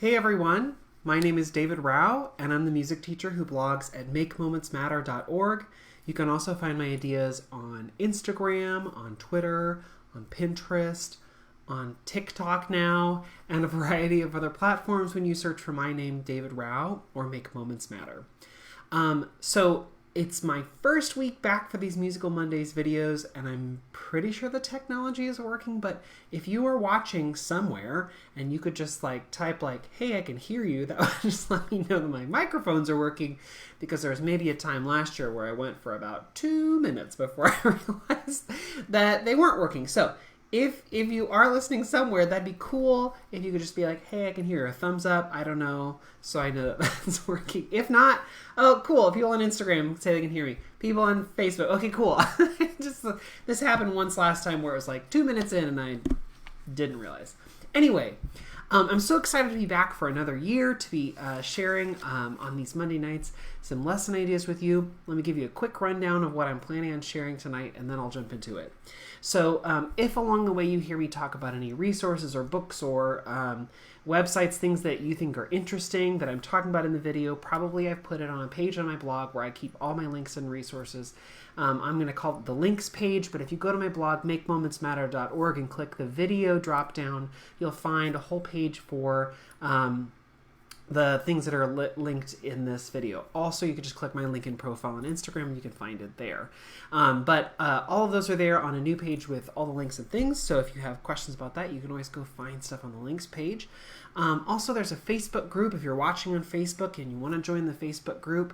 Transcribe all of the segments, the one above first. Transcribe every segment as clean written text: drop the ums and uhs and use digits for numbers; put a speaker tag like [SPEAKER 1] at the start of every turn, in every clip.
[SPEAKER 1] Hey everyone, my name is David Rao, and I'm the music teacher who blogs at makemomentsmatter.org. You can also find my ideas on Instagram, on Twitter, on Pinterest, on TikTok now, and a variety of other platforms when you search for my name, David Rao, or Make Moments Matter. So it's my first week back for these Musical Mondays videos, and I'm pretty sure the technology is working, but if you are watching somewhere and you could just type hey, I can hear you, that would just let me know that my microphones are working, because there was maybe a time last year where I went for about 2 minutes before I realized that they weren't working. So if you are listening somewhere, that'd be cool if you could just be like, hey, I can hear, a thumbs up, I don't know, so I know that that's working. If not, oh, cool. People on Instagram say they can hear me. People on Facebook, okay, cool. This happened once last time where it was 2 minutes in and I didn't realize. Anyway, I'm so excited to be back for another year, to be sharing on these Monday nights some lesson ideas with you. Let me give you a quick rundown of what I'm planning on sharing tonight, and then I'll jump into it. So if along the way you hear me talk about any resources or books or websites, things that you think are interesting that I'm talking about in the video, probably I've put it on a page on my blog where I keep all my links and resources. I'm going to call it the links page, but if you go to my blog, makemomentsmatter.org, and click the video drop down, you'll find a whole page for the things that are linked in this video. Also, you can just click my LinkedIn profile on Instagram and you can find it there. But all of those are there on a new page with all the links and things. So if you have questions about that, you can always go find stuff on the links page. Also, there's a Facebook group. If you're watching on Facebook and you want to join the Facebook group,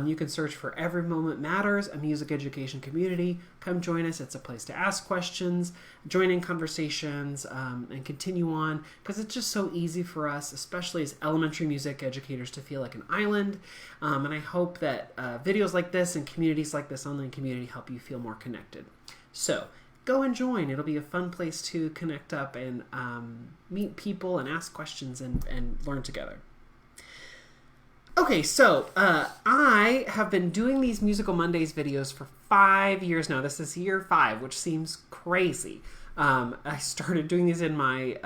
[SPEAKER 1] you can search for Every Moment Matters, a music education community. Come join us. It's a place to ask questions, join in conversations, and continue on, because it's just so easy for us, especially as elementary music educators, to feel like an island. And I hope that videos like this and communities like this online community help you feel more connected. So go and join. It'll be a fun place to connect up and meet people and ask questions and learn together. Okay, so I have been doing these Musical Mondays videos for 5 years now. This is year 5, which seems crazy. I started doing these in my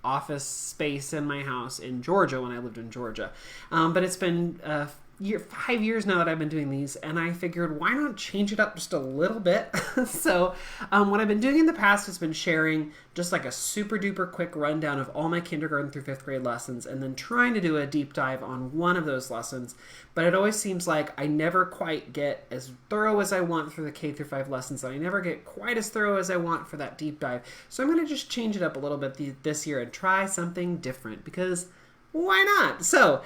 [SPEAKER 1] office space in my house in Georgia when I lived in Georgia. But it's been 5 years now that I've been doing these, and I figured, why not change it up just a little bit? So what I've been doing in the past has been sharing just a super duper quick rundown of all my kindergarten through 5th grade lessons, and then trying to do a deep dive on one of those lessons. But it always seems like I never quite get as thorough as I want through the K through 5 lessons, and I never get quite as thorough as I want for that deep dive. So I'm going to just change it up a little bit this year and try something different, because why not? So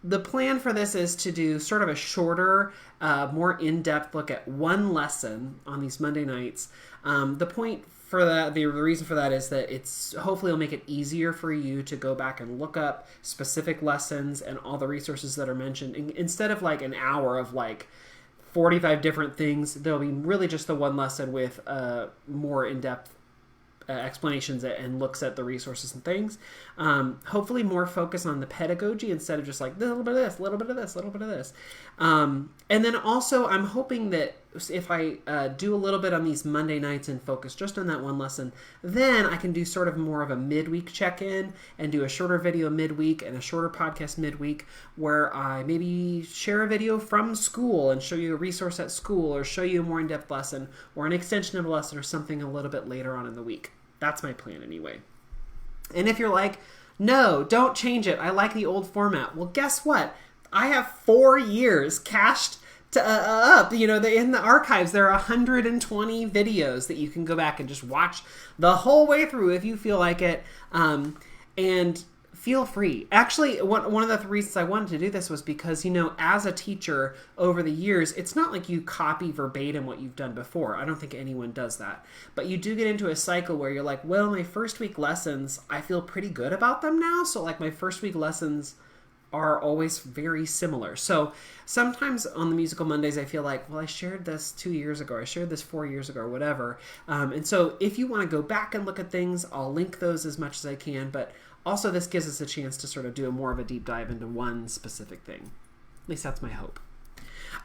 [SPEAKER 1] the plan for this is to do sort of a shorter, more in-depth look at one lesson on these Monday nights. The point for that, the reason for that is that it's hopefully will make it easier for you to go back and look up specific lessons and all the resources that are mentioned. Instead of an hour of 45 different things, there'll be really just the one lesson with more in-depth explanations and looks at the resources and things. Hopefully more focus on the pedagogy instead of just a little bit of this, a little bit of this, a little bit of this. And then also I'm hoping that if I do a little bit on these Monday nights and focus just on that one lesson, then I can do sort of more of a midweek check-in and do a shorter video midweek and a shorter podcast midweek, where I maybe share a video from school and show you a resource at school, or show you a more in-depth lesson or an extension of a lesson or something a little bit later on in the week. That's my plan anyway. And if you're like, no, don't change it, I like the old format. Well, guess what? I have 4 years cached up. In the archives, there are 120 videos that you can go back and just watch the whole way through if you feel like it. And feel free. Actually, one of the reasons I wanted to do this was because, as a teacher over the years, it's not like you copy verbatim what you've done before. I don't think anyone does that. But you do get into a cycle where you're like, well, my first week lessons, I feel pretty good about them now. So my first week lessons are always very similar. So sometimes on the Musical Mondays, I feel like, well, I shared this 2 years ago, I shared this 4 years ago, or whatever. And so if you want to go back and look at things, I'll link those as much as I can. But also, this gives us a chance to sort of do more of a deep dive into one specific thing. At least that's my hope.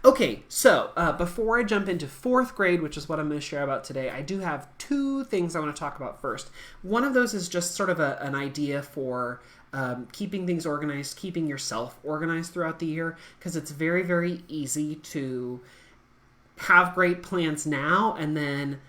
[SPEAKER 1] Okay, so before I jump into 4th grade, which is what I'm going to share about today, I do have 2 things I want to talk about first. One of those is just sort of an idea for keeping things organized, keeping yourself organized throughout the year, because it's very, very easy to have great plans now, and then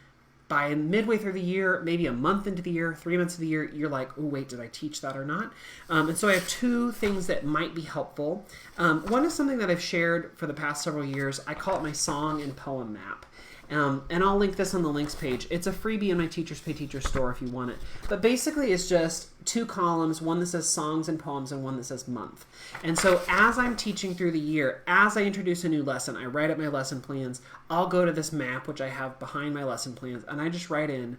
[SPEAKER 1] by midway through the year, maybe a month into the year, 3 months of the year, you're like, oh, wait, did I teach that or not? And so I have two things that might be helpful. One is something that I've shared for the past several years. I call it my song and poem map. And I'll link this on the links page. It's a freebie in my Teachers Pay Teachers store if you want it. But basically it's just two columns, one that says songs and poems and one that says month. And so as I'm teaching through the year, as I introduce a new lesson, I write up my lesson plans. I'll go to this map, which I have behind my lesson plans, and I just write in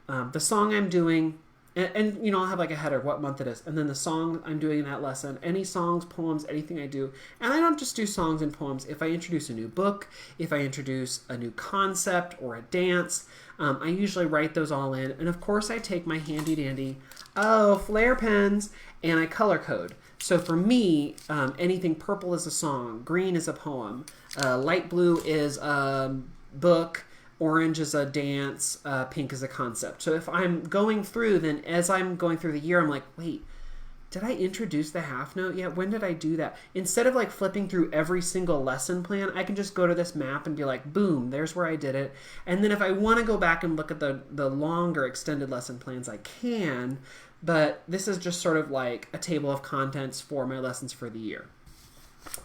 [SPEAKER 1] the song I'm doing, and you know, I'll have like a header, what month it is, and then the song I'm doing in that lesson, any songs, poems, anything I do. And I don't just do songs and poems. If I introduce a new book, if I introduce a new concept or a dance, I usually write those all in. And of course I take my handy dandy, Flair pens, and I color code. So for me, anything purple is a song, green is a poem, light blue is a book, orange is a dance, pink is a concept. So if I'm going through, then as I'm going through the year, I'm like, wait, did I introduce the half note yet? When did I do that? Instead of like flipping through every single lesson plan, I can just go to this map and be like, boom, there's where I did it. And then if I want to go back and look at the longer extended lesson plans, I can. But this is just sort of like a table of contents for my lessons for the year.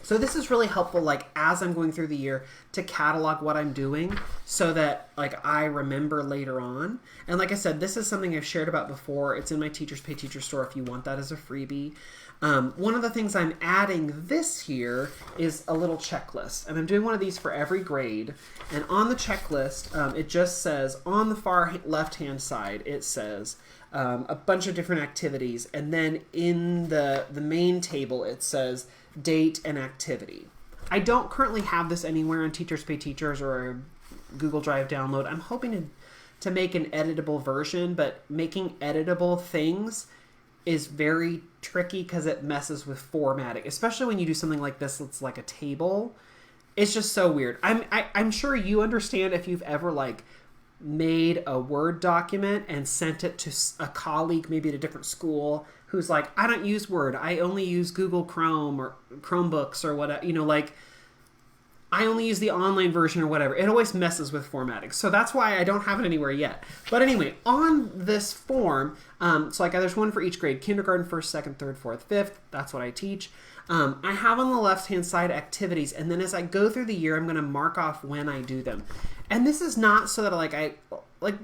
[SPEAKER 1] So this is really helpful, like as I'm going through the year, to catalog what I'm doing so that like I remember later on. And like I said, this is something I've shared about before. It's in my Teachers Pay Teachers store if you want that as a freebie. One of the things I'm adding this year is a little checklist, and I'm doing one of these for every grade. And on the checklist, it just says on the far left-hand side, it says a bunch of different activities, and then in the main table, it says date and activity. I don't currently have this anywhere on Teachers Pay Teachers or a Google Drive download. I'm hoping to make an editable version, but making editable things is very tricky because it messes with formatting, especially when you do something like this that's like a table. It's just so weird. I'm sure you understand if you've ever like made a Word document and sent it to a colleague, maybe at a different school, who's like, I don't use Word. I only use Google Chrome or Chromebooks or whatever, you know, like I only use the online version or whatever. It always messes with formatting. So that's why I don't have it anywhere yet. But anyway, on this form, so like there's one for each grade, kindergarten, 1st, 2nd, 3rd, 4th, 5th. That's what I teach. I have on the left-hand side activities, and then as I go through the year, I'm going to mark off when I do them. And this is not so that like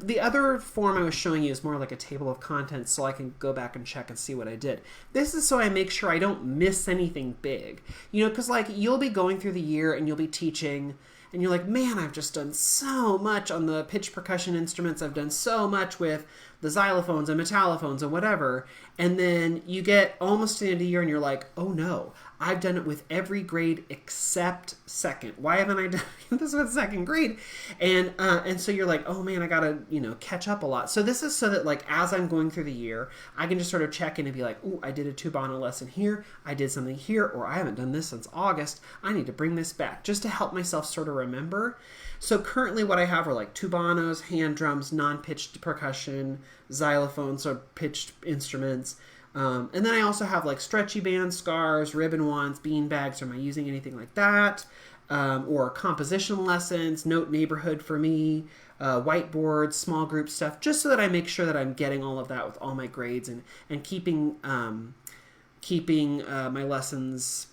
[SPEAKER 1] the other form I was showing you is more like a table of contents so I can go back and check and see what I did. This is so I make sure I don't miss anything big. You know, because like you'll be going through the year and you'll be teaching and you're like, man, I've just done so much on the pitch percussion instruments. I've done so much with the xylophones and metallophones and whatever. And then you get almost to the end of the year and you're like, oh no, I've done it with every grade except 2nd. Why haven't I done this with 2nd grade? And so you're like, oh man, I gotta, you know, catch up a lot. So this is so that like as I'm going through the year, I can just sort of check in and be like, ooh, I did a Tubano lesson here, I did something here, or I haven't done this since August. I need to bring this back just to help myself sort of remember. So currently what I have are like Tubanos, hand drums, non-pitched percussion, xylophones, so pitched instruments. And then I also have like stretchy bands, scars, ribbon wands, bean bags. Am I using anything like that? Or composition lessons, note neighborhood for me, whiteboards, small group stuff, just so that I make sure that I'm getting all of that with all my grades and keeping my lessons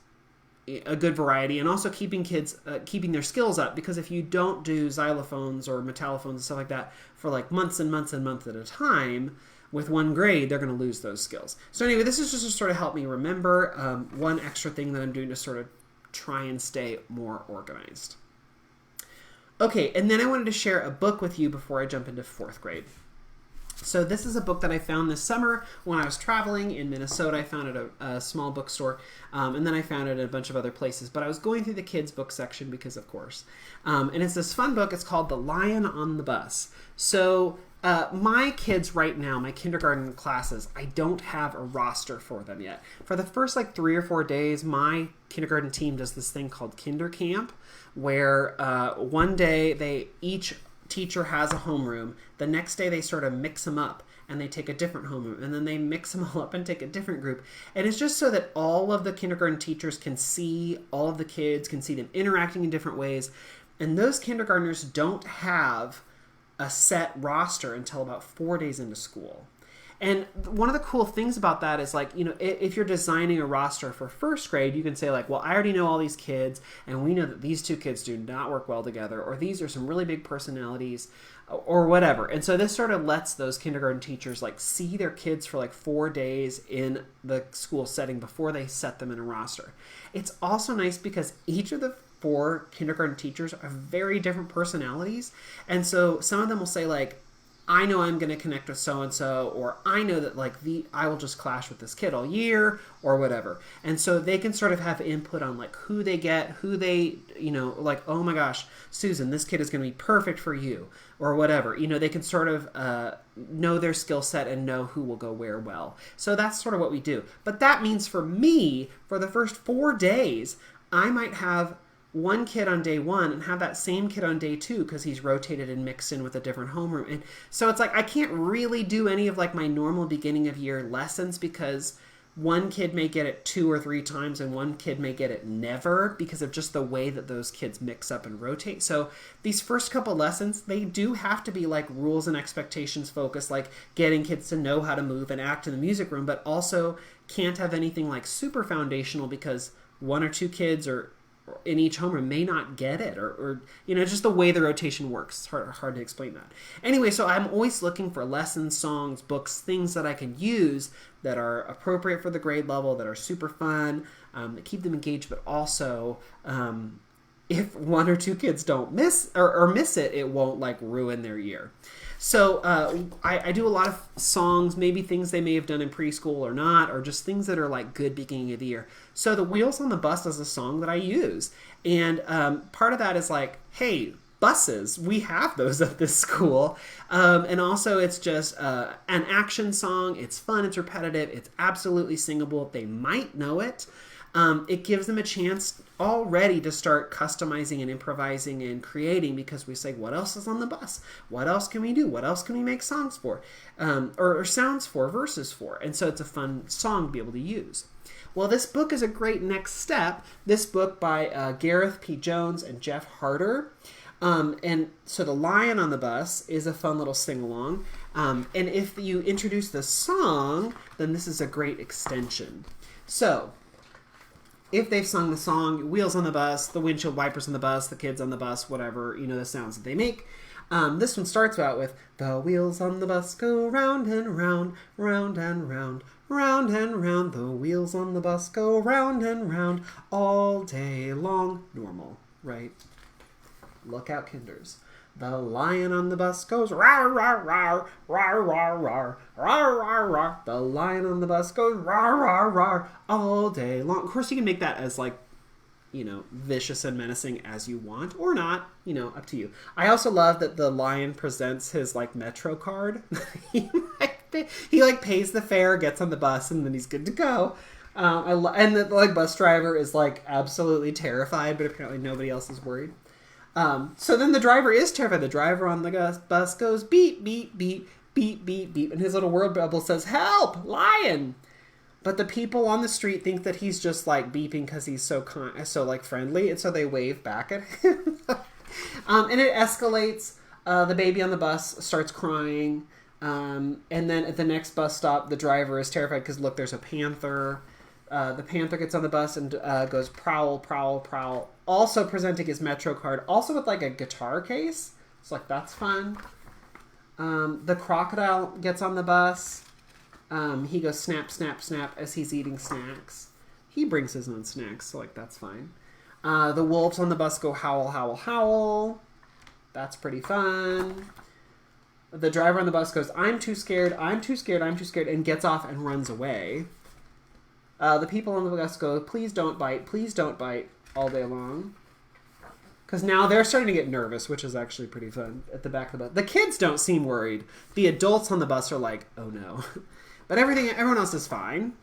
[SPEAKER 1] a good variety, and also keeping kids keeping their skills up, because if you don't do xylophones or metallophones and stuff like that for like months and months and months at a time with one grade, they're going to lose those skills. So anyway, this is just to sort of help me remember one extra thing that I'm doing to sort of try and stay more organized. Okay, and then I wanted to share a book with you before I jump into 4th grade. So this is a book that I found this summer when I was traveling in Minnesota. I found it at a small bookstore, and then I found it at a bunch of other places. But I was going through the kids' book section because, of course. And it's this fun book. It's called The Lion on the Bus. So my kids right now, my kindergarten classes, I don't have a roster for them yet. For the first like 3 or 4 days, my kindergarten team does this thing called Kinder Camp, where one day they each teacher has a homeroom, the next day they sort of mix them up and they take a different homeroom, and then they mix them all up and take a different group. And it's just so that all of the kindergarten teachers can see all of the kids, can see them interacting in different ways. And those kindergartners don't have a set roster until about 4 days into school. And one of the cool things about that is, like, you know, if you're designing a roster for first grade, you can say, like, well, I already know all these kids, and we know that these two kids do not work well together, or these are some really big personalities, or whatever. And so this sort of lets those kindergarten teachers, like, see their kids for like 4 days in the school setting before they set them in a roster. It's also nice because each of the 4 kindergarten teachers are very different personalities. And so some of them will say, like, I know I'm going to connect with so-and-so, or I know that, like, I will just clash with this kid all year, or whatever. And so they can sort of have input on, like, who they get, who they, you know, like, oh my gosh, Susan, this kid is going to be perfect for you, or whatever. You know, they can sort of know their skill set and know who will go where well. So that's sort of what we do. But that means for me, for the first 4 days, I might have one kid on day 1 and have that same kid on day 2 because he's rotated and mixed in with a different homeroom. And so it's like I can't really do any of, like, my normal beginning of year lessons because one kid may get it 2 or 3 times and one kid may get it never because of just the way that those kids mix up and rotate. So these first couple lessons, they do have to be, like, rules and expectations focused, like getting kids to know how to move and act in the music room, but also can't have anything like super foundational because 1 or 2 kids are in each homeroom may not get it, or you know, just the way the rotation works. It's hard to explain that. Anyway, so I'm always looking for lessons, songs, books, things that I can use that are appropriate for the grade level, that are super fun, that keep them engaged, but also if 1 or 2 kids don't miss it, it won't, like, ruin their year. So I do a lot of songs, maybe things they may have done in preschool or not, or just things that are, like, good beginning of the year. So the Wheels on the Bus is a song that I use. And part of that is like, hey, buses, we have those at this school. And also it's just an action song. It's fun, it's repetitive, it's absolutely singable. They might know it. It gives them a chance already to start customizing and improvising and creating because we say, what else is on the bus? What else can we do? What else can we make songs for? Or sounds for, verses for? And so it's a fun song to be able to use. Well, this book is a great next step. This book by Gareth P. Jones and Jeff Harder. And so The Lion on the Bus is a fun little sing-along. And if you introduce the song, then this is a great extension. So if they've sung the song, wheels on the bus, the windshield wipers on the bus, the kids on the bus, whatever, you know, the sounds that they make. This one starts out with, the wheels on the bus go round and round, round and round, round and round. The wheels on the bus go round and round all day long. Normal, right? Look out, kinders. The lion on the bus goes rawr, rawr, rawr, rawr, rawr, rawr, rawr, rawr, rawr. The lion on the bus goes rawr, rawr, rawr all day long. Of course, you can make that as, like, you know, vicious and menacing as you want, or not, you know, up to you. I also love that the lion presents his, like, Metro card. he like pays the fare, gets on the bus, and then he's good to go. And the, like, bus driver is, like, absolutely terrified, but apparently nobody else is worried. So then the driver is terrified. The driver on the bus goes beep, beep, beep, beep, beep, beep. And his little word bubble says, help, lion. But the people on the street think that he's just, like, beeping because he's so like, friendly. And so they wave back at him. And it escalates. The baby on the bus starts crying. And then at the next bus stop, the driver is terrified because, look, there's a panther. The panther gets on the bus and goes prowl, prowl, prowl. Also presenting his Metro card, also with, like, a guitar case. It's like, that's fun. The crocodile gets on the bus. He goes snap, snap, snap as he's eating snacks. He brings his own snacks, so, like, that's fine. The wolves on the bus go howl, howl, howl. That's pretty fun. The driver on the bus goes, I'm too scared, I'm too scared, I'm too scared, and gets off and runs away. The people on the bus go, please don't bite, all day long. Because now they're starting to get nervous, which is actually pretty fun at the back of the bus. The kids don't seem worried. The adults on the bus are like, oh no. But everyone else is fine.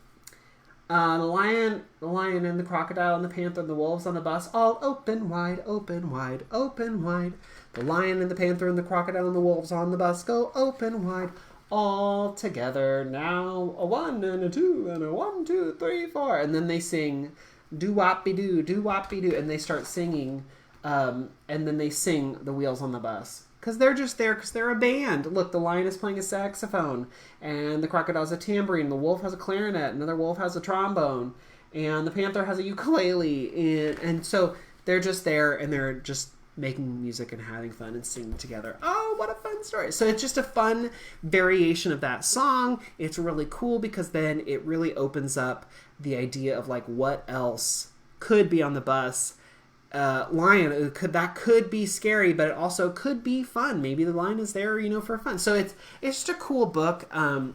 [SPEAKER 1] The lion and the crocodile and the panther and the wolves on the bus all open wide, open wide, open wide. The lion and the panther and the crocodile and the wolves on the bus go open wide. All together now, a 1 and a 2 and a 1, 2, 3, 4. And then they sing do-wop-be-doo, do-wop-be-doo. And they start singing, and then they sing The Wheels on the Bus. Because they're just there because they're a band. Look, the lion is playing a saxophone, and the crocodile's a tambourine, the wolf has a clarinet, another wolf has a trombone, and the panther has a ukulele. And so they're just there, and they're just making music and having fun and singing together. Oh, what a fun story. So it's just a fun variation of that song. It's really cool because then it really opens up the idea of like what else could be on the bus. Lion, that could be scary, but it also could be fun. Maybe the lion is there, for fun. So it's just a cool book.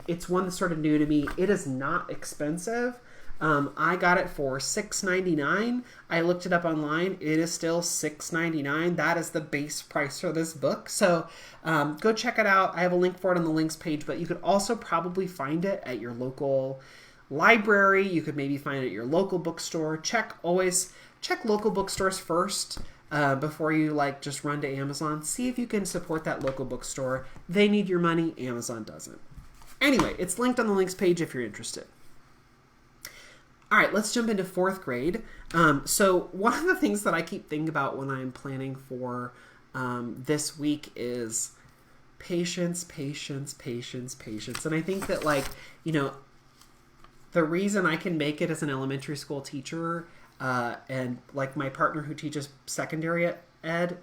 [SPEAKER 1] It's one that's sort of new to me. It is not expensive. I got it for $6.99. I looked it up online. It is still $6.99. That is the base price for this book. So go check it out. I have a link for it on the links page, but you could also probably find it at your local library. You could maybe find it at your local bookstore. Check local bookstores first before you just run to Amazon. See if you can support that local bookstore. They need your money. Amazon doesn't. Anyway, it's linked on the links page if you're interested. All right, let's jump into fourth grade. So one of the things that I keep thinking about when I'm planning for this week is patience, patience, patience, patience. And I think that the reason I can make it as an elementary school teacher and my partner who teaches secondary ed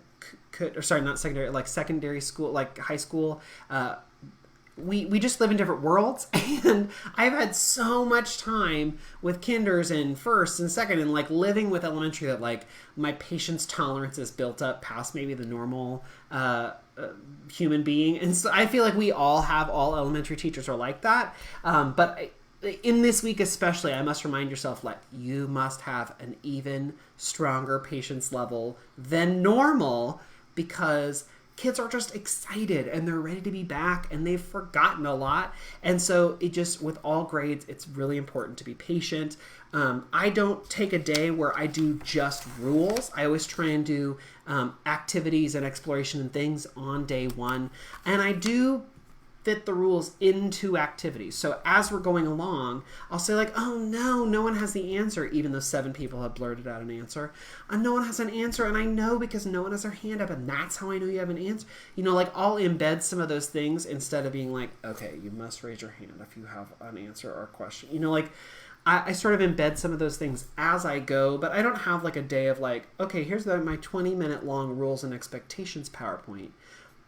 [SPEAKER 1] secondary school, high school, we just live in different worlds, and I've had so much time with kinders and first and second and living with elementary that my patience tolerance is built up past maybe the normal human being. And so I feel like all elementary teachers are like that. But in this week especially, I must remind yourself you must have an even stronger patience level than normal, because kids are just excited and they're ready to be back and they've forgotten a lot. And so with all grades, it's really important to be patient. I don't take a day where I do just rules. I always try and do activities and exploration and things on day one. And I do fit the rules into activities. So as we're going along, I'll say oh no one has the answer, even though 7 people have blurted out an answer. No one has an answer, and I know because no one has their hand up, and that's how I know you have an answer. I'll embed some of those things instead of being okay, you must raise your hand if you have an answer or a question. I sort of embed some of those things as I go, but I don't have a day of okay, here's my 20-minute long rules and expectations PowerPoint.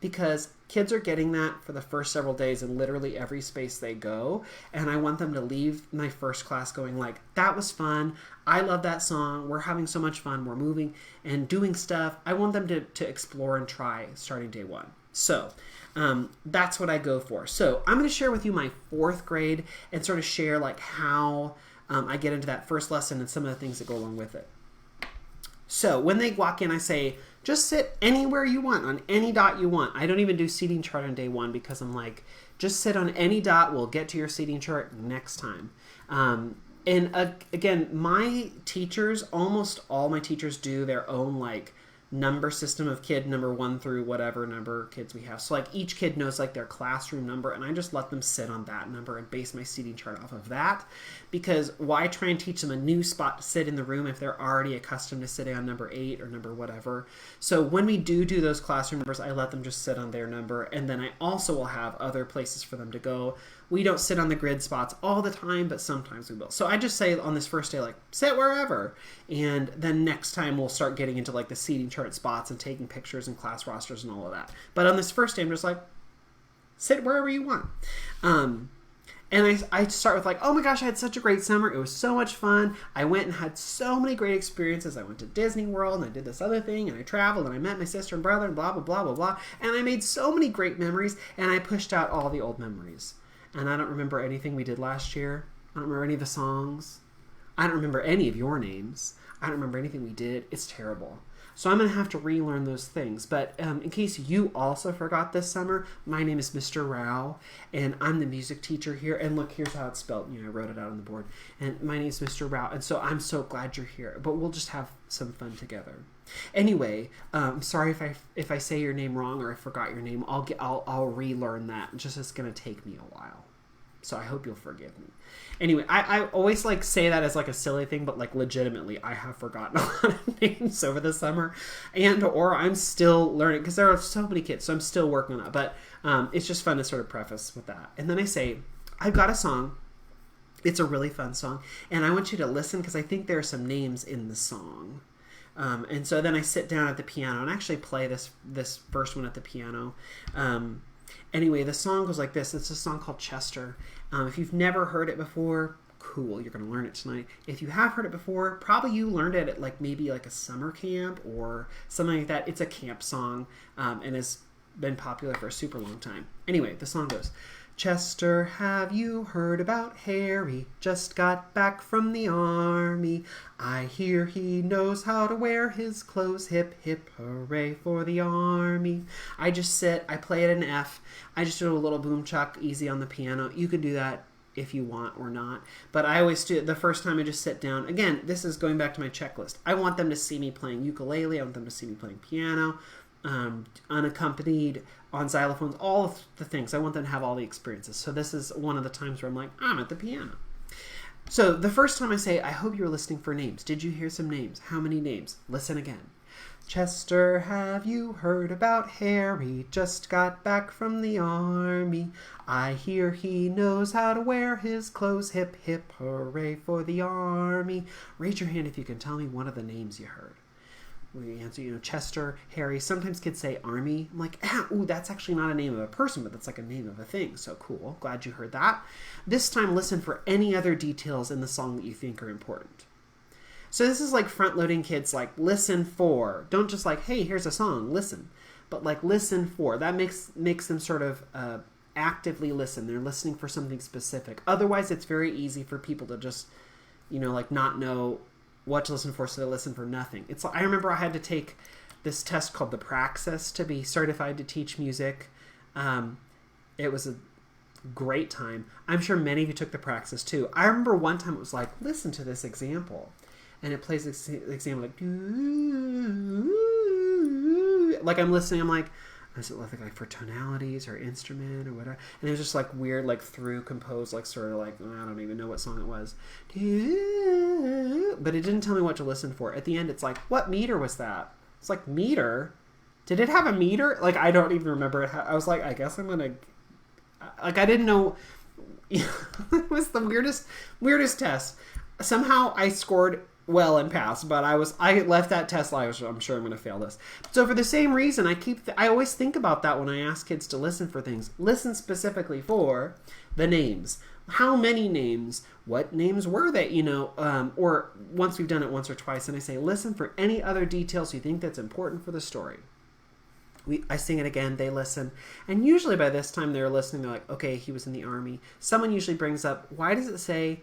[SPEAKER 1] Because kids are getting that for the first several days in literally every space they go. And I want them to leave my first class going that was fun. I love that song. We're having so much fun. We're moving and doing stuff. I want them to explore and try starting day one. So that's what I go for. So I'm going to share with you my fourth grade and sort of share how I get into that first lesson and some of the things that go along with it. So when they walk in, I say, just sit anywhere you want, on any dot you want. I don't even do seating chart on day one because I'm just sit on any dot. We'll get to your seating chart next time. Again, my teachers, almost all my teachers do their own number system of kid number 1 through whatever number kids we have. So each kid knows their classroom number, and I just let them sit on that number and base my seating chart off of that, because why try and teach them a new spot to sit in the room if they're already accustomed to sitting on number 8 or number whatever. So when we do those classroom numbers, I let them just sit on their number, and then I also will have other places for them to go. We don't sit on the grid spots all the time, but sometimes we will. So I just say on this first day, sit wherever. And then next time we'll start getting into the seating chart spots and taking pictures and class rosters and all of that. But on this first day, I'm just sit wherever you want. And I start with oh my gosh, I had such a great summer. It was so much fun. I went and had so many great experiences. I went to Disney World and I did this other thing and I traveled and I met my sister and brother and blah, blah, blah, blah, blah. And I made so many great memories and I pushed out all the old memories. And I don't remember anything we did last year. I don't remember any of the songs. I don't remember any of your names. I don't remember anything we did. It's terrible. So I'm going to have to relearn those things. But in case you also forgot this summer, my name is Mr. Rao, and I'm the music teacher here. And look, here's how it's spelled. I wrote it out on the board. And my name is Mr. Rao, and so I'm so glad you're here. But we'll just have some fun together. Anyway, sorry if I say your name wrong or I forgot your name. I'll relearn that. It's gonna take me a while, so I hope you'll forgive me. Anyway, I always like say that as like a silly thing, but like legitimately, I have forgotten a lot of names over the summer, or I'm still learning because there are so many kids, so I'm still working on that. But it's just fun to sort of preface with that, and then I say, I've got a song. It's a really fun song, and I want you to listen because I think there are some names in the song. And so then I sit down at the piano and actually play this first one at the piano. Anyway, the song goes like this. It's a song called Chester. If you've never heard it before, cool, you're going to learn it tonight. If you have heard it before, probably you learned it at like maybe like a summer camp or something like that. It's a camp song and has been popular for a super long time. Anyway, the song goes, Chester, have you heard about Harry? Just got back from the army. I hear he knows how to wear his clothes. Hip, hip, hooray for the army. I just sit, I play it in F. I just do a little boom chuck easy on the piano. You can do that if you want or not. But I always do it the first time I just sit down. Again, this is going back to my checklist. I want them to see me playing ukulele. I want them to see me playing piano, unaccompanied, on xylophones, all of the things. I want them to have all the experiences. So this is one of the times where I'm like, I'm at the piano. So the first time I say, I hope you're listening for names. Did you hear some names? How many names? Listen again. Chester, have you heard about Harry? Just got back from the army. I hear he knows how to wear his clothes. Hip, hip, hooray for the army. Raise your hand if you can tell me one of the names you heard. We answer, Chester, Harry. Sometimes kids say army. I'm like, ooh, that's actually not a name of a person, but that's like a name of a thing. So cool. Glad you heard that. This time, listen for any other details in the song that you think are important. So this is like front-loading kids, like listen for. Don't just like, hey, here's a song, listen. But like listen for. That makes them sort of actively listen. They're listening for something specific. Otherwise, it's very easy for people to just, like not know what to listen for, so they listen for nothing. I remember I had to take this test called the Praxis to be certified to teach music. It was a great time. I'm sure many of you took the Praxis too. I remember one time it was like, listen to this example. And it plays this example like I'm listening, I'm like, is it like for tonalities or instrument or whatever? And it was just like weird, like through composed, like sort of like, I don't even know what song it was. But it didn't tell me what to listen for. At the end, it's like, what meter was that? It's like, meter? Did it have a meter? Like, I don't even remember it. I was like, I guess I'm going to, like, I didn't know. It was the weirdest test. Somehow I scored well and passed, but I left that test. I'm sure I'm going to fail this. So for the same reason, I always think about that when I ask kids to listen for things. Listen specifically for the names. How many names? What names were they? Or once we've done it once or twice, and I say, listen for any other details you think that's important for the story. I sing it again, they listen. And usually by this time they're listening, they're like, okay, he was in the army. Someone usually brings up, why does it say,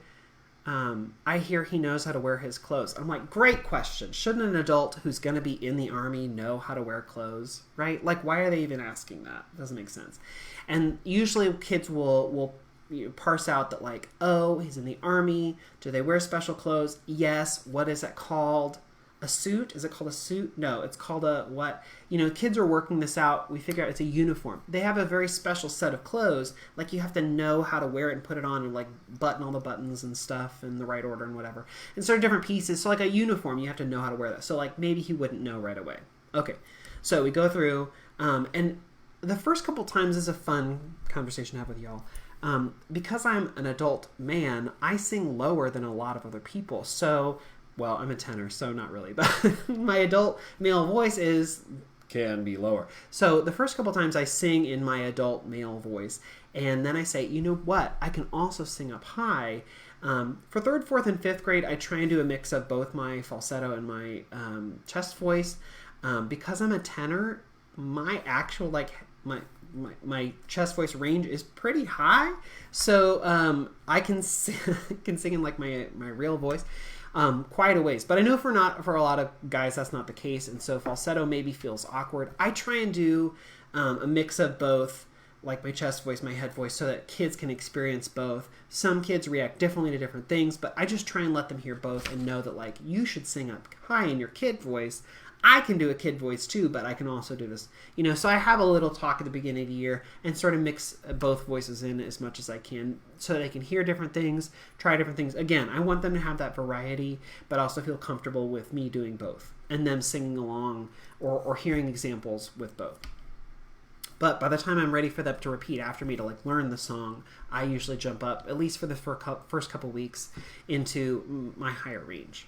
[SPEAKER 1] I hear he knows how to wear his clothes? I'm like, great question. Shouldn't an adult who's going to be in the army know how to wear clothes, right? Like, why are they even asking that? It doesn't make sense. And usually kids will parse out that like, oh, he's in the army. Do they wear special clothes? Yes. What is it called? A suit? Is it called a suit? No, it's called a what? Kids are working this out. We figure out it's a uniform. They have a very special set of clothes. Like, you have to know how to wear it and put it on and like button all the buttons and stuff in the right order and whatever. And sort of different pieces. So like a uniform, you have to know how to wear that. So like maybe he wouldn't know right away. Okay. So we go through, and the first couple times is a fun conversation to have with y'all. Because I'm an adult man, I sing lower than a lot of other people. So, well, I'm a tenor, so not really. But my adult male voice can be lower. So the first couple times I sing in my adult male voice. And then I say, you know what? I can also sing up high. For 3rd, 4th, and 5th grade, I try and do a mix of both my falsetto and my chest voice. Because I'm a tenor, my actual, my chest voice range is pretty high. So I can sing in like my real voice. Quite a ways. But I know for a lot of guys that's not the case, and so falsetto maybe feels awkward. I try and do a mix of both, like my chest voice, my head voice, so that kids can experience both. Some kids react differently to different things, but I just try and let them hear both and know that like you should sing up high in your kid voice. I can do a kid voice too, but I can also do this. So I have a little talk at the beginning of the year and sort of mix both voices in as much as I can so they can hear different things, try different things. Again, I want them to have that variety, but also feel comfortable with me doing both and them singing along or hearing examples with both. But by the time I'm ready for them to repeat after me to learn the song, I usually jump up, at least for the first couple weeks, into my higher range.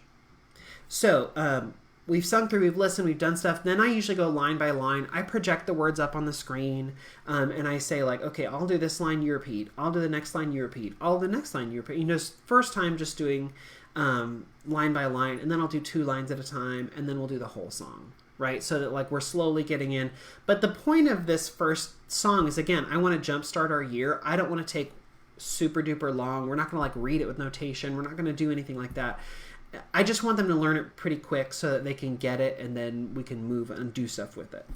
[SPEAKER 1] So we've sung through, we've listened, we've done stuff. Then I usually go line by line. I project the words up on the screen, and I say okay, I'll do this line, you repeat. I'll do the next line, you repeat. I'll do the next line, you repeat. First time just doing line by line, and then I'll do 2 lines at a time, and then we'll do the whole song. Right? So that we're slowly getting in. But the point of this first song is, again, I want to jumpstart our year. I don't want to take super duper long. We're not going to read it with notation. We're not going to do anything like that. I just want them to learn it pretty quick so that they can get it, and then we can move and do stuff with it.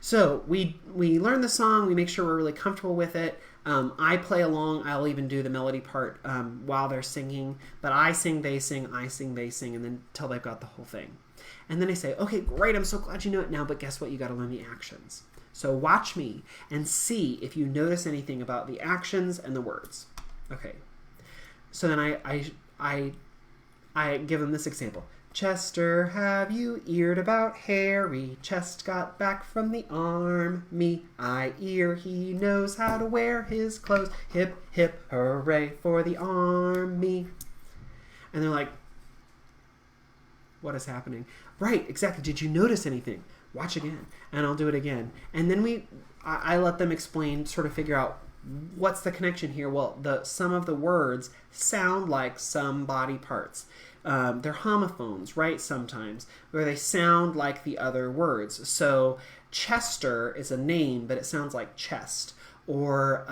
[SPEAKER 1] So we learn the song. We make sure we're really comfortable with it. I play along. I'll even do the melody part while they're singing. But I sing, they sing, I sing, they sing, and then until they've got the whole thing. And then I say, okay, great, I'm so glad you know it now, but guess what? You got to learn the actions. So watch me and see if you notice anything about the actions and the words. Okay. So then I give them this example. Chester, have you eared about Harry? Chest got back from the army. I ear he knows how to wear his clothes. Hip, hip, hooray for the army. And they're like, what is happening? Right, exactly. Did you notice anything? Watch again. And I'll do it again. And then I let them explain, sort of figure out what's the connection here. Well, some of the words sound like some body parts. They're homophones, right, sometimes, where they sound like the other words. So Chester is a name, but it sounds like chest. Or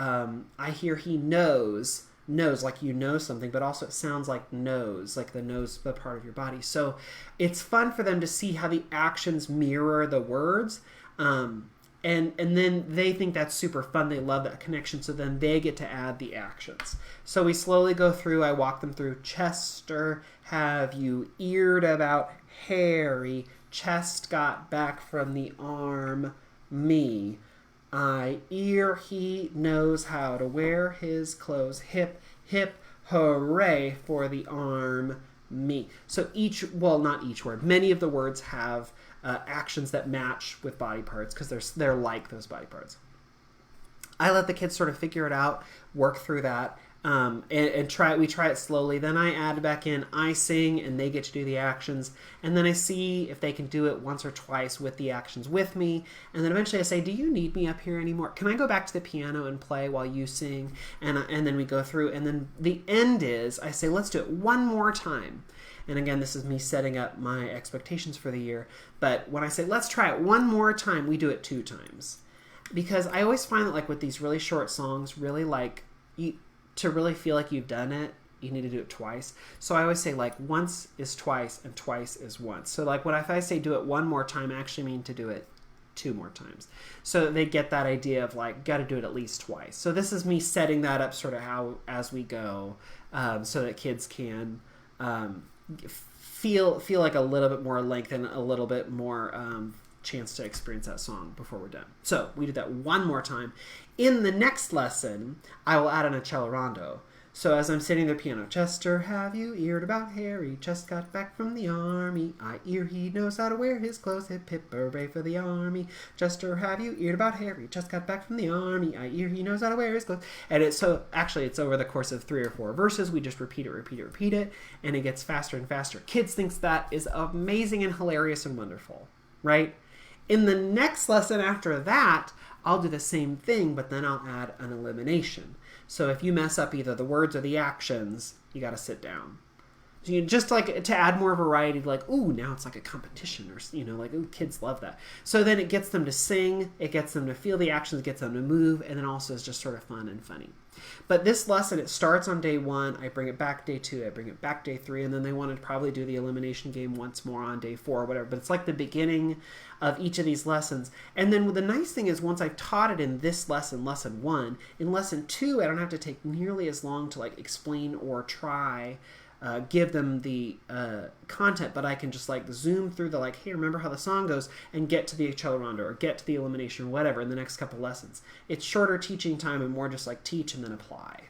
[SPEAKER 1] I hear he knows, like you know something, but also it sounds like nose, like the nose, the part of your body. So it's fun for them to see how the actions mirror the words. And then they think that's super fun. They love that connection. So then they get to add the actions. So we slowly go through. I walk them through. Chester, have you eared about Harry? Chest got back from the army. I ear he knows how to wear his clothes. Hip, hip, hooray for the army. So not each word. Many of the words have actions that match with body parts because they're like those body parts. I let the kids sort of figure it out, work through that, and try. We try it slowly. Then I add back in, I sing, and they get to do the actions. And then I see if they can do it once or twice with the actions with me. And then eventually I say, do you need me up here anymore? Can I go back to the piano and play while you sing? And then we go through. And then the end is, I say, let's do it one more time. And again, this is me setting up my expectations for the year. But when I say, let's try it one more time, we do it 2 times. Because I always find that with these really short songs, really to really feel like you've done it, you need to do it twice. So I always say once is twice and twice is once. So if I say do it one more time, I actually mean to do it 2 more times. So they get that idea of got to do it at least twice. So this is me setting that up sort of as we go, so that kids can feel like a little bit more length and a little bit more chance to experience that song before we're done. So we did that one more time. In the next lesson, I will add an accelerando. So as I'm sitting at the piano, Chester, have you eared about Harry? Chest got back from the army. I ear he knows how to wear his clothes. Hip, hip, hooray for the army. Chester, have you eared about Harry? Chest got back from the army. I ear he knows how to wear his clothes. And it's over the course of 3 or 4 verses. We just repeat it, and it gets faster and faster. Kids thinks that is amazing and hilarious and wonderful, right? In the next lesson after that, I'll do the same thing, but then I'll add an elimination. So if you mess up either the words or the actions, you got to sit down. So just to add more variety, ooh, now it's like a competition, or ooh, kids love that. So then it gets them to sing, it gets them to feel the actions, it gets them to move, and then also is just sort of fun and funny. But this lesson, it starts on day 1, I bring it back day 2, I bring it back day 3, and then they want to probably do the elimination game once more on day 4 or whatever. But it's like the beginning of each of these lessons. And then the nice thing is once I've taught it in this lesson 1, in lesson 2, I don't have to take nearly as long to explain or try give them the content, but I can just like zoom through the like, hey, remember how the song goes, and get to the accelerando or get to the elimination or whatever in the next couple lessons. It's shorter teaching time and more just like teach and then apply.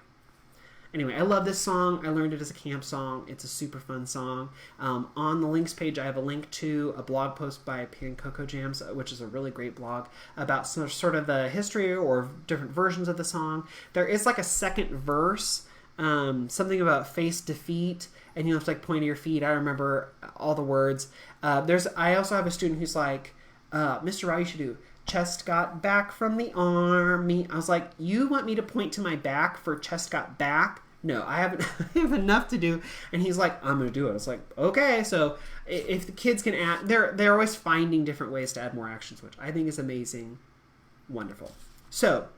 [SPEAKER 1] Anyway, I love this song. I learned it as a camp song. It's a super fun song. On the links page, I have a link to a blog post by Pan Coco Jams, which is a really great blog about sort of the history or different versions of the song. There is like a second verse, something about face defeat, and you have to like point to your feet. I remember all the words. I also have a student who's like, Mr. Rao, you should do chest got back from the army. I was like, you want me to point to my back for chest got back? No, I haven't. I have enough to do. And he's like, I'm going to do it. I was like, okay. So if the kids can add, they're always finding different ways to add more actions, which I think is amazing. Wonderful. So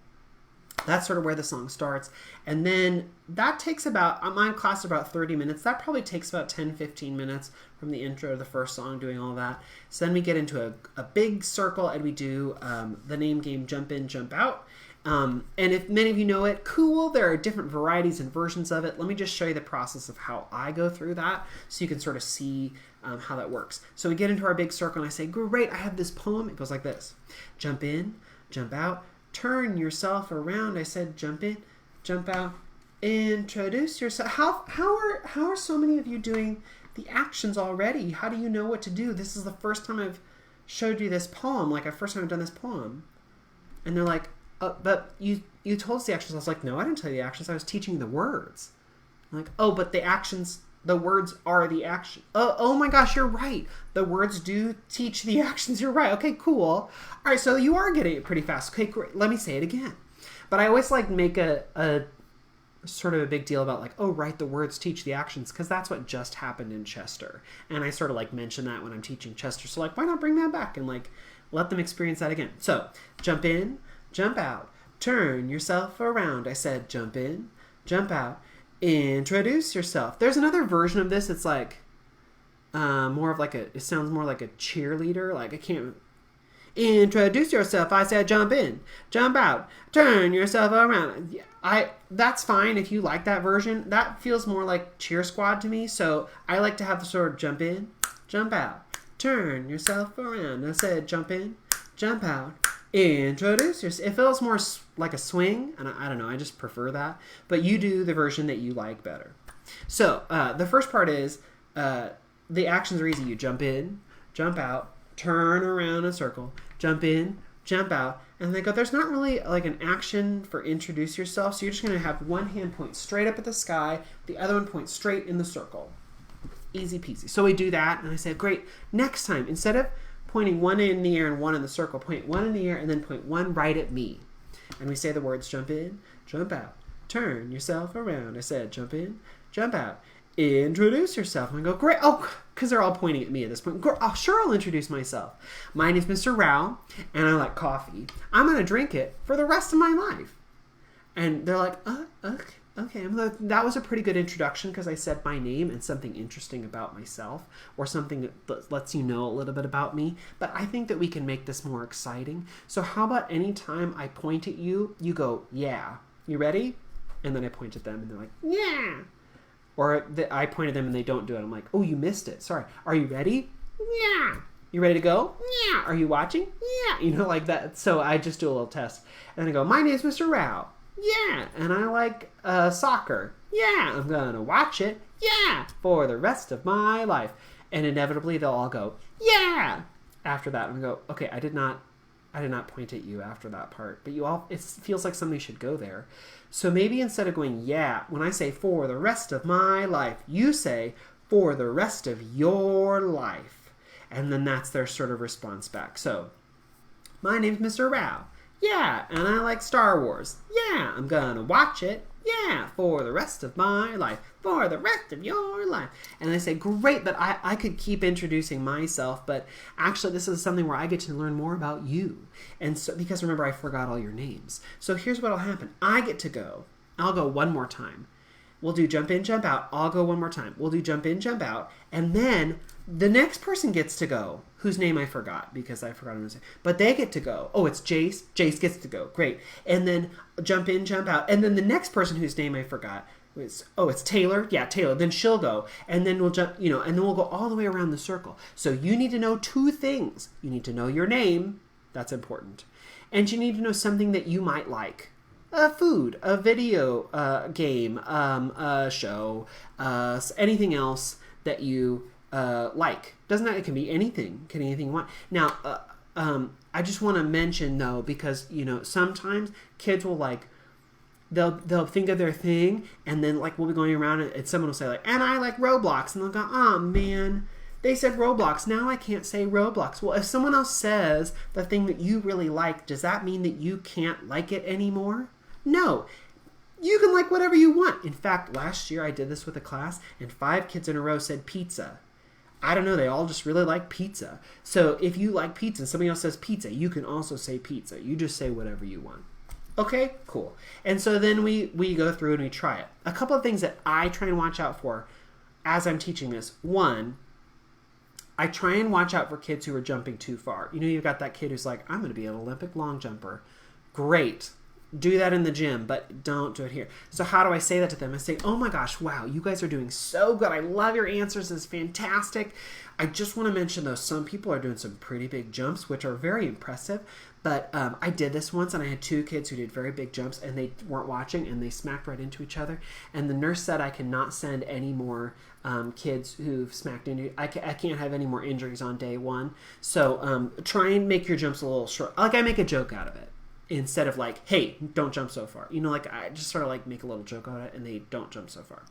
[SPEAKER 1] that's sort of where the song starts. And then that takes about, my class is about 30 minutes. That probably takes about 10, 15 minutes from the intro to the first song, doing all that. So then we get into a big circle and we do the name game, Jump In, Jump Out. And if many of you know it, cool, there are different varieties and versions of it. Let me just show you the process of how I go through that so you can sort of see how that works. So we get into our big circle and I say, great, I have this poem. It goes like this. Jump in, jump out. Turn yourself around. I said, jump in, jump out, introduce yourself. How are so many of you doing the actions already? How do you know what to do? This is the first time I've showed you this poem, like the first time I've done this poem. And they're like, but you told us the actions. I was like, no, I didn't tell you the actions. I was teaching you the words. I'm like, oh, but the actions, the words are the action. Oh my gosh, you're right. The words do teach the actions. You're right. Okay, cool. All right, so you are getting it pretty fast. Okay, great. Let me say it again. But I always like make a sort of a big deal about like, oh, right, the words teach the actions, because that's what just happened in Chester. And I sort of like mention that when I'm teaching Chester. So like, why not bring that back and like let them experience that again? So jump in, jump out, turn yourself around. I said, jump in, jump out. Introduce yourself. There's another version of this. It's like more of like it sounds more like a cheerleader. Like I can't. Introduce yourself. I said jump in, jump out, turn yourself around. That's fine if you like that version. That feels more like Cheer Squad to me. So I like to have the sort of jump in, jump out, turn yourself around. I said jump in, jump out. Introduce yourself. It feels more like a swing, and I don't know, I just prefer that. But you do the version that you like better. So the first part is the actions are easy. You jump in, jump out, turn around a circle, jump in, jump out, and they go, there's not really like an action for introduce yourself, so you're just going to have one hand point straight up at the sky, the other one point straight in the circle. Easy peasy. So we do that, and I say, great, next time, instead of pointing one in the air and one in the circle, point one in the air and then point one right at me. And we say the words jump in, jump out, turn yourself around. I said jump in, jump out, introduce yourself. And I go, great. Oh, because they're all pointing at me at this point. Oh, sure, I'll introduce myself. My name's Mr. Rao, and I like coffee. I'm going to drink it for the rest of my life. And they're like, okay. That was a pretty good introduction because I said my name and something interesting about myself or something that lets you know a little bit about me. But I think that we can make this more exciting. So how about any time I point at you, you go, yeah. You ready? And then I point at them and they're like, yeah. Or I point at them and they don't do it. I'm like, oh, you missed it. Sorry. Are you ready? Yeah. You ready to go? Yeah. Are you watching? Yeah. You know, like that. So I just do a little test. And I go, my name's Mr. Rao. Yeah. And I like soccer. Yeah. I'm going to watch it. Yeah. For the rest of my life. And inevitably they'll all go, yeah. After that, I'm going to go, okay, I did not point at you after that part. But it feels like somebody should go there. So maybe instead of going, yeah, when I say for the rest of my life, you say for the rest of your life. And then that's their sort of response back. So, my name's Mr. Rao. Yeah, and I like Star Wars. Yeah, I'm gonna watch it. Yeah, for the rest of my life. For the rest of your life. And they say, great, but I could keep introducing myself, but actually this is something where I get to learn more about you. And so, because remember, I forgot all your names. So here's what'll happen. I get to go. I'll go one more time. We'll do jump in, jump out. I'll go one more time. We'll do jump in, jump out. And then the next person gets to go, whose name I forgot because I forgot his name. But they get to go. Oh, it's Jace. Jace gets to go. Great. And then jump in, jump out. And then the next person whose name I forgot, It's Taylor. Yeah, Taylor. Then she'll go, and then we'll jump, and then we'll go all the way around the circle. So you need to know two things. You need to know your name. That's important. And you need to know something that you might like. A food, a video game, a show, anything else that you like. Doesn't that? It can be anything. Can anything you want. Now, I just want to mention though, because sometimes kids will they'll think of their thing, and then we'll be going around and someone will say and I like Roblox, and they'll go, oh man, they said Roblox, now I can't say Roblox. Well, if someone else says the thing that you really like, does that mean that you can't like it anymore? No. You can like whatever you want. In fact, last year I did this with a class, and 5 kids in a row said pizza. I don't know, they all just really like pizza. So if you like pizza and somebody else says pizza, you can also say pizza. You just say whatever you want. Okay, cool. And so then we go through and we try it. A couple of things that I try and watch out for as I'm teaching this. One, I try and watch out for kids who are jumping too far. You've got that kid who's like, I'm going to be an Olympic long jumper. Great. Do that in the gym, but don't do it here. So how do I say that to them? I say, oh my gosh, wow, you guys are doing so good. I love your answers. It's fantastic. I just want to mention, though, some people are doing some pretty big jumps, which are very impressive. But I did this once, and I had 2 kids who did very big jumps, and they weren't watching, and they smacked right into each other. And the nurse said I cannot send any more kids who've smacked into. I can't have any more injuries on day 1. So try and make your jumps a little short. I make a joke out of it. Instead of hey, don't jump so far. I just sort of make a little joke out of it, and they don't jump so far.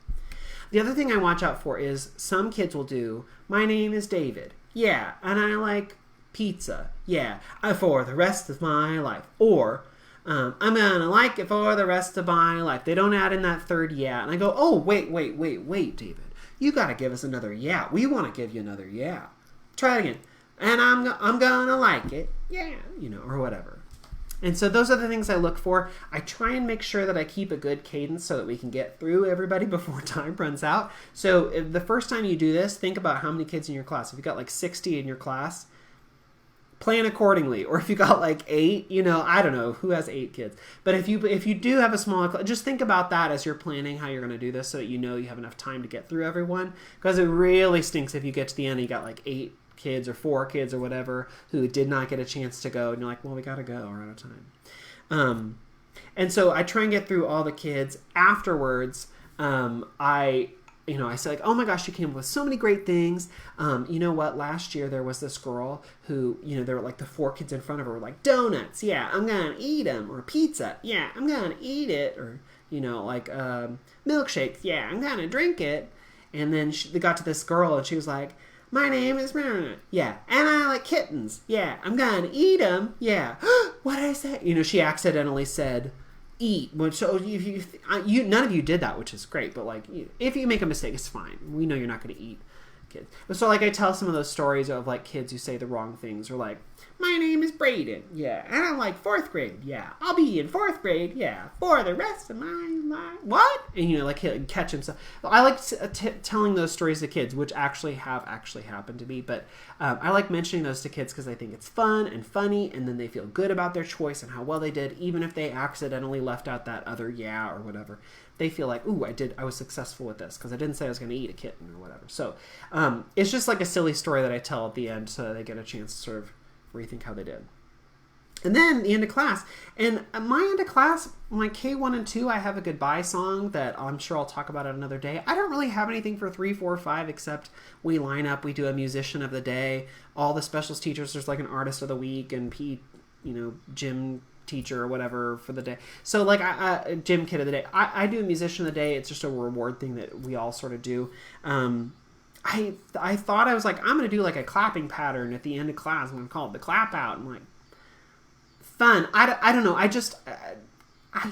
[SPEAKER 1] The other thing I watch out for is some kids will do, my name is David. Yeah, and I like pizza. Yeah, for the rest of my life. Or, I'm going to like it for the rest of my life. They don't add in that third yeah. And I go, oh, wait, David. You got to give us another yeah. We want to give you another yeah. Try it again. And I'm going to like it. Yeah, or whatever. And so those are the things I look for. I try and make sure that I keep a good cadence so that we can get through everybody before time runs out. So if the first time you do this, think about how many kids in your class. If you got 60 in your class, plan accordingly. Or if you got 8, I don't know who has 8 kids. But if you do have a smaller class, just think about that as you're planning how you're going to do this so that you have enough time to get through everyone. Because it really stinks if you get to the end and you got 8 kids or 4 kids or whatever who did not get a chance to go, and you're like, well, we gotta go, we're out of time. And so I try and get through all the kids. Afterwards, I say oh my gosh, you came up with so many great things. You know what, last year there was this girl who, there were the 4 kids in front of her were like, donuts, yeah, I'm gonna eat them. Or pizza, yeah, I'm gonna eat it. Or milkshakes, yeah, I'm gonna drink it. And then they got to this girl and she was like, my name is yeah, and I like kittens. Yeah, I'm gonna eat them. Yeah, what did I say? She accidentally said eat. So if you none of you did that, which is great. But if you make a mistake, it's fine. We know you're not gonna eat kids. So I tell some of those stories of kids who say the wrong things, or my name is Braden. Yeah, and I'm 4th grade. Yeah, I'll be in 4th grade. Yeah, for the rest of my life. What? And he'll catch himself. I like telling those stories to kids, which actually happened to me. But I like mentioning those to kids because I think it's fun and funny, and then they feel good about their choice and how well they did, even if they accidentally left out that other yeah or whatever. They feel ooh, I was successful with this because I didn't say I was going to eat a kitten or whatever. So it's just a silly story that I tell at the end so that they get a chance to sort of rethink how they did. And then the end of class. And my end of class, my K1 and 2, I have a goodbye song that I'm sure I'll talk about another day. I don't really have anything for 3, 4, 5 except we line up, we do a musician of the day. All the specials teachers, there's an artist of the week and gym teacher or whatever for the day. So gym kid of the day. I do a musician of the day. It's just a reward thing that we all sort of do. I thought I was I'm going to do a clapping pattern at the end of class. I'm going to call it the clap out. I'm fun. I don't know. I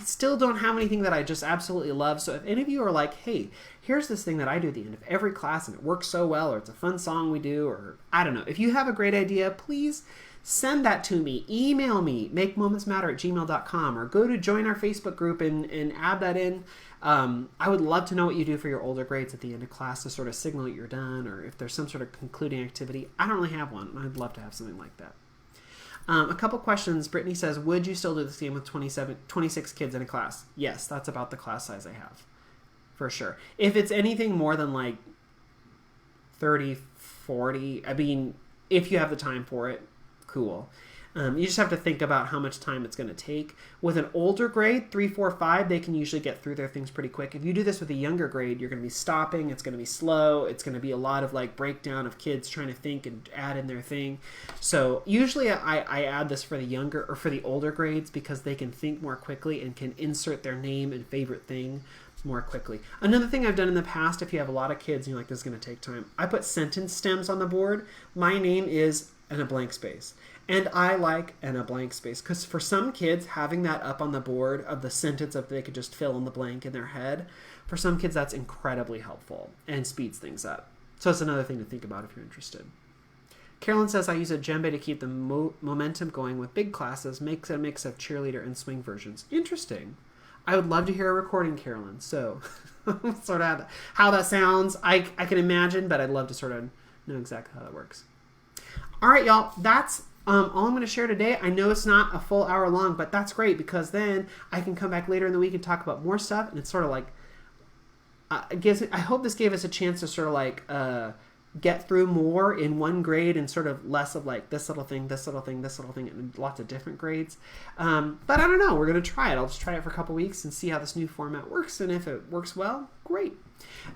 [SPEAKER 1] still don't have anything that I just absolutely love. So if any of you are hey, here's this thing that I do at the end of every class and it works so well, or it's a fun song we do, or I don't know. If you have a great idea, please send that to me. Email me, makemomentsmatter@gmail.com, or go to join our Facebook group and add that in. I would love to know what you do for your older grades at the end of class to sort of signal that you're done, or if there's some sort of concluding activity. I don't really have one. I'd love to have something like that. A couple questions. Brittany says, would you still do this game with 26 kids in a class? Yes, that's about the class size I have. for sure. If it's anything more than like 30, 40, I mean, if you have the time for it, cool. You just have to think about how much time it's going to take. With an older grade, 3, 4, 5, they can usually get through their things pretty quick. If you do this with a younger grade, you're going to be stopping. It's going to be slow. It's going to be a lot of like breakdown of kids trying to think and add in their thing. So usually I add this for the younger or for the older grades because they can think more quickly and can insert their name and favorite thing more quickly. Another thing I've done in the past, if you have a lot of kids and you're like, this is going to take time, I put sentence stems on the board. My name is and a blank space. And I like and a blank space because for some kids, having that up on the board of the sentence of they could just fill in the blank in their head, for some kids that's incredibly helpful and speeds things up. So it's another thing to think about if you're interested. Carolyn says, I use a djembe to keep the momentum going with big classes, makes a mix of cheerleader and swing versions. Interesting. I would love to hear a recording, Carolyn. So sort of how that sounds, I can imagine, but I'd love to sort of know exactly how that works. All right, y'all, that's all I'm going to share today. I know it's not a full hour long, but that's great because then I can come back later in the week and talk about more stuff. And it's sort of like, I hope this gave us a chance to sort of like get through more in one grade and sort of less of like this little thing, this little thing, this little thing, and lots of different grades. But I don't know. We're going to try it. I'll just try it for a couple weeks and see how this new format works. And if it works well, great.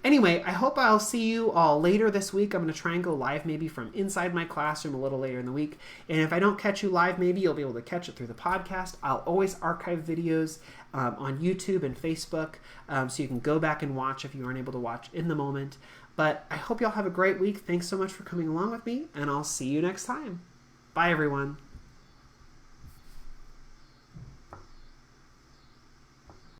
[SPEAKER 1] Anyway, I hope I'll see you all later this week. I'm going to try and go live maybe from inside my classroom a little later in the week. And if I don't catch you live, maybe you'll be able to catch it through the podcast. I'll always archive videos on YouTube and Facebook so you can go back and watch if you aren't able to watch in the moment. But I hope y'all have a great week. Thanks so much for coming along with me, and I'll see you next time. Bye, everyone.